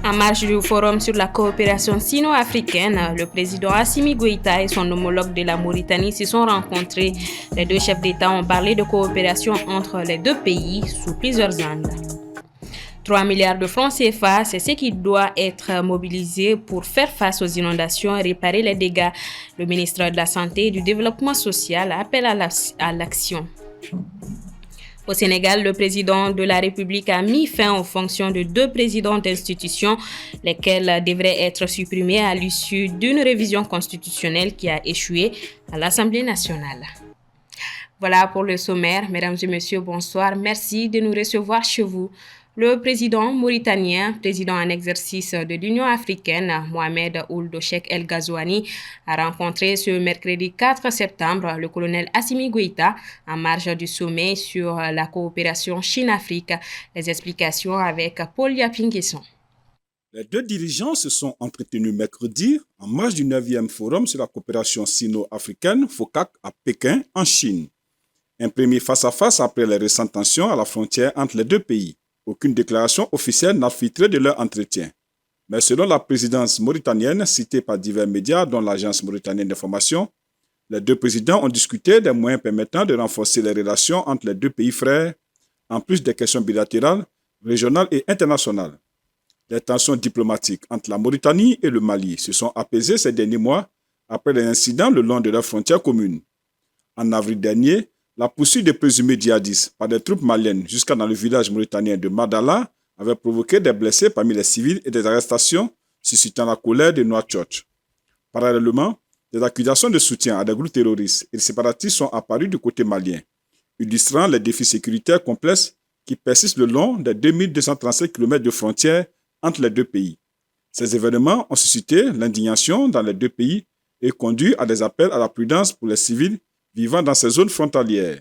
En marge du forum sur la coopération sino-africaine, le président Assimi Goïta et son homologue de la Mauritanie se sont rencontrés. Les deux chefs d'État ont parlé de coopération entre les deux pays sous plusieurs angles. 3 milliards de francs CFA, c'est ce qui doit être mobilisé pour faire face aux inondations et réparer les dégâts. Le ministre de la Santé et du Développement social appelle à l'action. Au Sénégal, le président de la République a mis fin aux fonctions de 2 présidents d'institutions, lesquels devraient être supprimés à l'issue d'une révision constitutionnelle qui a échoué à l'Assemblée nationale. Voilà pour le sommaire. Mesdames et messieurs, bonsoir. Merci de nous recevoir chez vous. Le président mauritanien, président en exercice de l'Union africaine, Mohamed Ould Cheikh El Ghazouani, a rencontré ce mercredi 4 septembre le colonel Assimi Goïta en marge du sommet sur la coopération Chine-Afrique. Les explications avec Paul Yapinguesson. Les deux dirigeants se sont entretenus mercredi en marge du 9e forum sur la coopération sino-africaine FOCAC à Pékin, en Chine. Un premier face-à-face après les récentes tensions à la frontière entre les deux pays. Aucune déclaration officielle n'a filtré de leur entretien. Mais selon la présidence mauritanienne, citée par divers médias, dont l'Agence mauritanienne d'information, les deux présidents ont discuté des moyens permettant de renforcer les relations entre les deux pays frères, en plus des questions bilatérales, régionales et internationales. Les tensions diplomatiques entre la Mauritanie et le Mali se sont apaisées ces derniers mois après les incidents le long de leurs frontières communes. En avril dernier, la poursuite des présumés djihadistes par des troupes maliennes jusqu'à dans le village mauritanien de Madala avait provoqué des blessés parmi les civils et des arrestations, suscitant la colère de Nouakchott. Parallèlement, des accusations de soutien à des groupes terroristes et séparatistes sont apparues du côté malien, illustrant les défis sécuritaires complexes qui persistent le long des 2237 km de frontières entre les deux pays. Ces événements ont suscité l'indignation dans les deux pays et conduit à des appels à la prudence pour les civils vivant dans ces zones frontalières.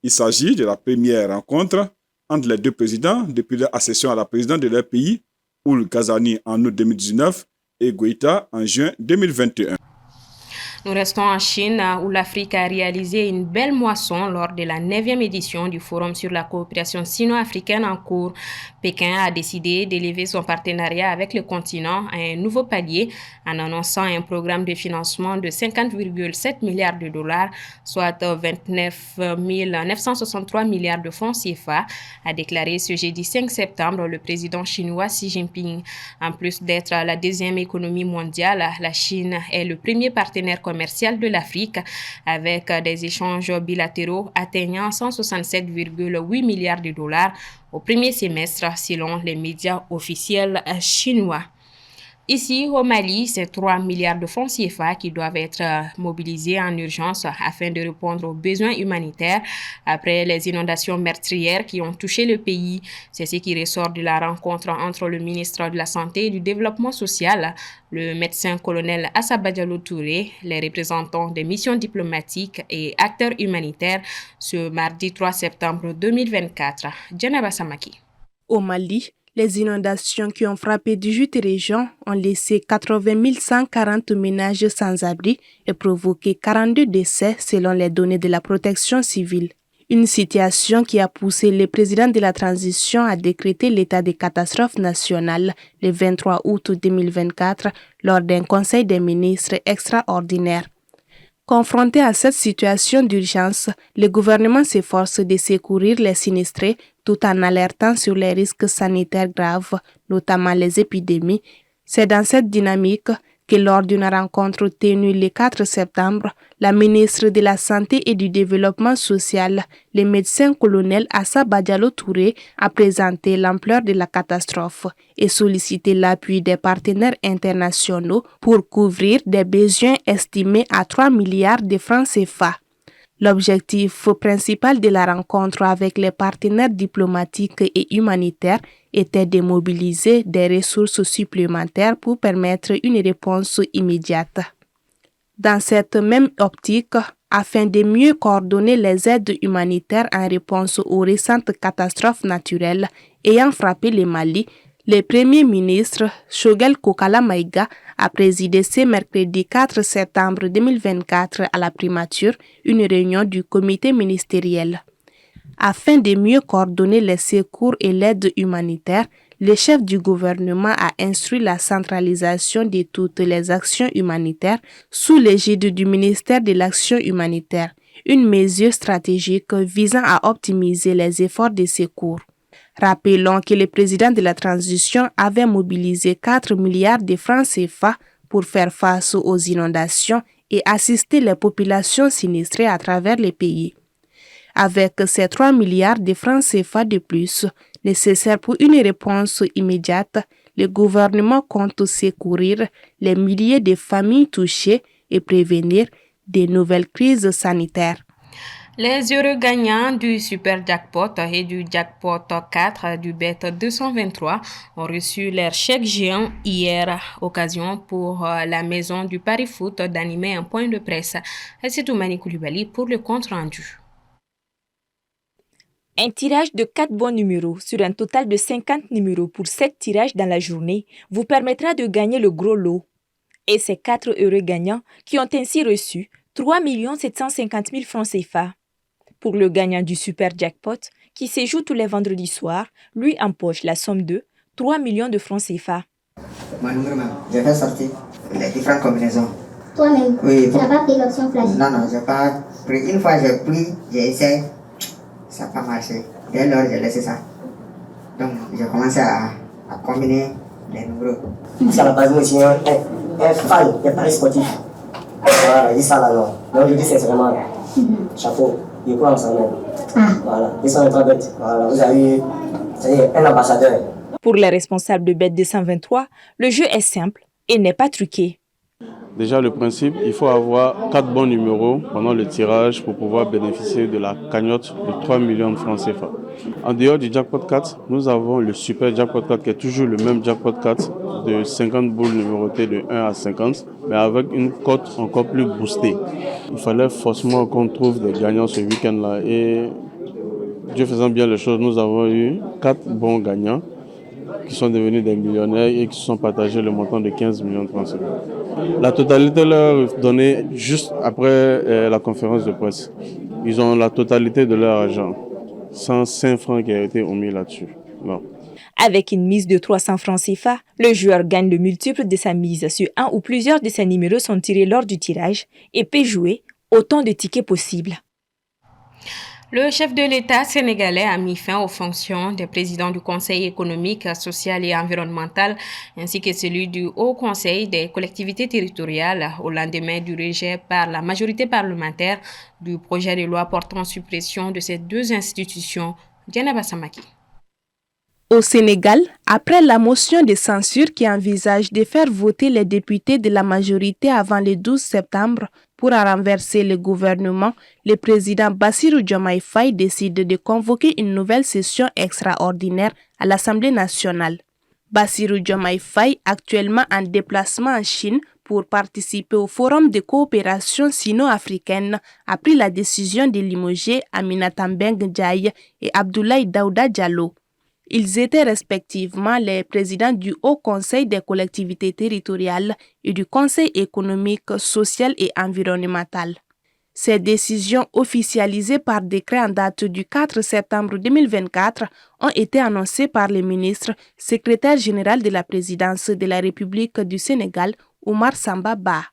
Il s'agit de la première rencontre entre les deux présidents depuis leur accession à la présidence de leur pays, Ould Ghazouani en août 2019 et Goïta en juin 2021. Nous restons en Chine où l'Afrique a réalisé une belle moisson lors de la 9e édition du Forum sur la coopération sino-africaine en cours. Pékin a décidé d'élever son partenariat avec le continent à un nouveau palier en annonçant un programme de financement de 50,7 milliards de dollars, soit 29 963 milliards de francs CFA, a déclaré ce jeudi 5 septembre le président chinois Xi Jinping. En plus d'être la deuxième économie mondiale, la Chine est le premier partenaire commercial de l'Afrique avec des échanges bilatéraux atteignant 167,8 milliards de dollars au premier semestre selon les médias officiels chinois. Ici, au Mali, c'est 3 milliards de francs CFA qui doivent être mobilisés en urgence afin de répondre aux besoins humanitaires après les inondations meurtrières qui ont touché le pays. C'est ce qui ressort de la rencontre entre le ministre de la Santé et du Développement social, le médecin-colonel Assaba Diallo Touré, les représentants des missions diplomatiques et acteurs humanitaires ce mardi 3 septembre 2024. Djanaba Samaki. Au Mali, les inondations qui ont frappé 18 régions ont laissé 80 140 ménages sans abri et provoqué 42 décès selon les données de la protection civile. Une situation qui a poussé le président de la transition à décréter l'état de catastrophe nationale le 23 août 2024 lors d'un conseil des ministres extraordinaire. Confronté à cette situation d'urgence, le gouvernement s'efforce de secourir les sinistrés tout en alertant sur les risques sanitaires graves, notamment les épidémies. C'est dans cette dynamique que lors d'une rencontre tenue le 4 septembre, la ministre de la Santé et du Développement social, le médecin-colonel Assaba Diallo Touré, a présenté l'ampleur de la catastrophe et sollicité l'appui des partenaires internationaux pour couvrir des besoins estimés à 3 milliards de francs CFA. L'objectif principal de la rencontre avec les partenaires diplomatiques et humanitaires était de mobiliser des ressources supplémentaires pour permettre une réponse immédiate. Dans cette même optique, afin de mieux coordonner les aides humanitaires en réponse aux récentes catastrophes naturelles ayant frappé le Mali, le Premier ministre Choguel Kokala Maïga a présidé ce mercredi 4 septembre 2024 à la primature une réunion du comité ministériel. Afin de mieux coordonner les secours et l'aide humanitaire, le chef du gouvernement a instruit la centralisation de toutes les actions humanitaires sous l'égide du ministère de l'Action humanitaire, une mesure stratégique visant à optimiser les efforts de secours. Rappelons que le président de la transition avait mobilisé 4 milliards de francs CFA pour faire face aux inondations et assister les populations sinistrées à travers le pays. Avec ces 3 milliards de francs CFA de plus, nécessaires pour une réponse immédiate, le gouvernement compte secourir les milliers de familles touchées et prévenir de nouvelles crises sanitaires. Les heureux gagnants du Super Jackpot et du Jackpot 4 du Bet 223 ont reçu leur chèque géant hier, occasion pour la maison du Paris Foot d'animer un point de presse. C'est Toumani Koulibaly pour le compte rendu. Un tirage de 4 bons numéros sur un total de 50 numéros pour 7 tirages dans la journée vous permettra de gagner le gros lot. Et ces 4 heureux gagnants qui ont ainsi reçu 3 750 000 francs CFA. Pour le gagnant du Super Jackpot, qui se joue tous les vendredis soirs, lui empoche la somme de 3 millions de francs CFA. Mon numéro, je vais sortir les différentes combinaisons. Toi-même? Oui. Tu n'as pas pris l'option flash? Non, je n'ai pas pris. Une fois j'ai pris, j'ai essayé, ça n'a pas marché. Dès lors, j'ai laissé ça. Donc, j'ai commencé à combiner les numéros. C'est à la base, moi, je suis un fan des paris sportifs. Voilà, il dit ça là, non. Donc, je dis, c'est vraiment chapeau. Il croit en ça même. Voilà, ils sont très bêtes. Voilà, vous avez eu un ambassadeur. Pour les responsables de Bet 223, le jeu est simple et n'est pas truqué. Déjà, le principe, il faut avoir 4 bons numéros pendant le tirage pour pouvoir bénéficier de la cagnotte de 3 millions de francs CFA. En dehors du Jackpot 4, nous avons le Super Jackpot 4 qui est toujours le même Jackpot 4 de 50 boules numérotées de 1 à 50, mais avec une cote encore plus boostée. Il fallait forcément qu'on trouve des gagnants ce week-end-là et Dieu faisant bien les choses, nous avons eu 4 bons gagnants qui sont devenus des millionnaires et qui se sont partagés le montant de 15 millions de francs CFA. La totalité leur est donnée juste après la conférence de presse. Ils ont la totalité de leur argent, sans 5 francs qui a été omis là-dessus. Non. Avec une mise de 300 francs CFA, le joueur gagne le multiple de sa mise si un ou plusieurs de ses numéros sont tirés lors du tirage et peut jouer autant de tickets possibles. Le chef de l'État sénégalais a mis fin aux fonctions des présidents du Conseil économique, social et environnemental ainsi que celui du Haut Conseil des collectivités territoriales au lendemain du rejet par la majorité parlementaire du projet de loi portant suppression de ces deux institutions. Diana Samaki. Au Sénégal, après la motion de censure qui envisage de faire voter les députés de la majorité avant le 12 septembre pour renverser le gouvernement, le président Bassirou Diomaye Faye décide de convoquer une nouvelle session extraordinaire à l'Assemblée nationale. Bassirou Diomaye Faye, actuellement en déplacement en Chine pour participer au Forum de coopération sino-africaine, a pris la décision de limoger Aminata Mbengue Ndiaye et Abdoulaye Daouda Diallo. Ils étaient respectivement les présidents du Haut Conseil des collectivités territoriales et du Conseil économique, social et environnemental. Ces décisions officialisées par décret en date du 4 septembre 2024 ont été annoncées par le ministre, secrétaire général de la présidence de la République du Sénégal, Oumar Samba Ba.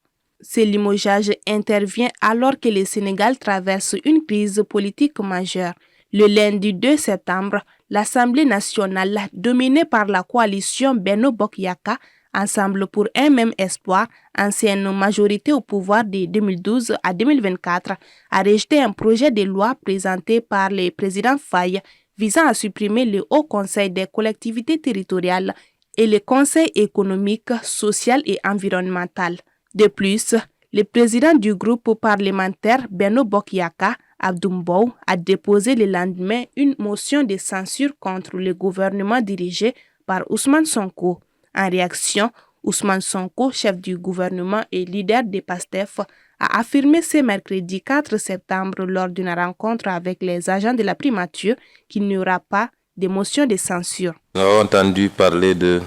Ce limogeage intervient alors que le Sénégal traverse une crise politique majeure. Le lundi 2 septembre, l'Assemblée nationale, dominée par la coalition Benno Bokk Yakaar, Ensemble pour un même espoir, ancienne majorité au pouvoir de 2012 à 2024, a rejeté un projet de loi présenté par le président Faye visant à supprimer le Haut Conseil des collectivités territoriales et le Conseil économique, social et environnemental. De plus, le président du groupe parlementaire Benno Bokk Yakaar, Abdou Mbow, a déposé le lendemain une motion de censure contre le gouvernement dirigé par Ousmane Sonko. En réaction, Ousmane Sonko, chef du gouvernement et leader des PASTEF, a affirmé ce mercredi 4 septembre lors d'une rencontre avec les agents de la primature qu'il n'y aura pas de motion de censure. Nous avons entendu parler de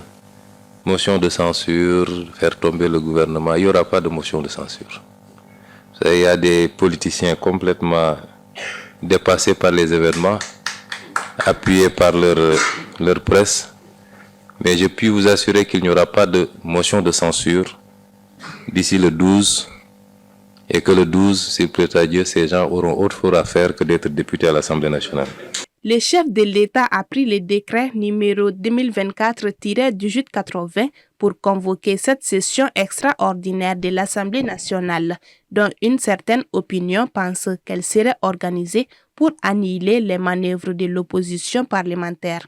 motion de censure, faire tomber le gouvernement. Il n'y aura pas de motion de censure. Il y a des politiciens complètement dépassés par les événements, appuyés par leur presse, Mais je puis vous assurer qu'il n'y aura pas de motion de censure d'ici le 12 et que le 12, s'il plaît à Dieu, ces gens auront autre chose à faire que d'être députés à l'Assemblée nationale. Le chef de l'État a pris le décret numéro 2024-1880 pour convoquer cette session extraordinaire de l'Assemblée nationale, dont une certaine opinion pense qu'elle serait organisée pour annihiler les manœuvres de l'opposition parlementaire.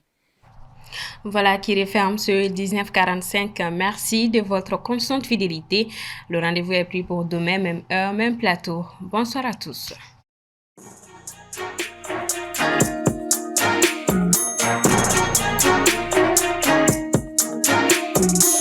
Voilà qui referme ce 1945. Merci de votre constante fidélité. Le rendez-vous est pris pour demain, même heure, même plateau. Bonsoir à tous. Thank you.